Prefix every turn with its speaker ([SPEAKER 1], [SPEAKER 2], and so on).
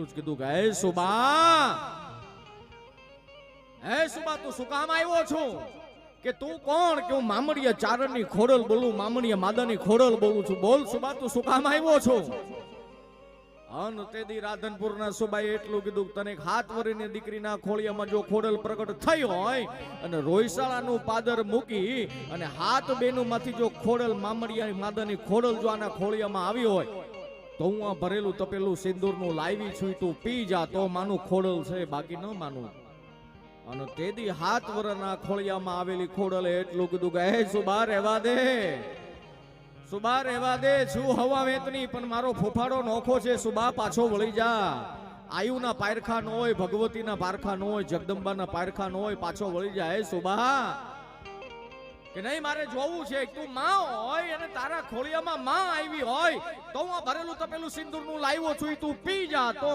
[SPEAKER 1] એટલું જ કીધું કે હે સુબા તું શું કામ આવ્યો છો? કે તું કોણ? કે હું મામડિયા ચારણની ખોડલ બોલું, મામડિયા માદાની ખોડલ બોલું છું. બોલ સુબા તું શું કામ આવ્યો છો? અન તેદી રાધનપુરના સુબાએ એટલું કીધું, તને 7 વર્ષની દીકરીના ખોળિયામાં જો ખોડલ પ્રગટ થઈ હોય અને રોયસાળાનું પાદર મૂકી અને 7 બેનુમાંથી જો ખોડલ મામડિયા માદાની ખોડલ જો આના ખોળિયામાં આવી હોય તો હું આ ભરેલું તપેલું સિંદૂરનું લાવી છું, તું પી જા તો માનું ખોડલ છે, બાકી ન માનું. અને તેદી 7 વર્ષના ખોળિયામાં આવેલી ખોડલે એટલું કીધું કે હે સુબા રહેવા દે, સુબા રહેવા દે, છું હવા વેતની પણ મારો ફોફાડો નોખો છે. સુબા પાછો વળી જા. આયુના પારખા ન હોય, ભગવતીના પારખા ન હોય, જગદંબાના પારખા ન હોય, પાછો વળી જા. હે સુબા કે નહીં મારે જોવું છે, તું માં હોય અને તારા ખોળિયામાં માં આવી હોય તો હું ભરેલું તપેલું સિંદૂરનું લાવ્યો છું, તું પી જા તો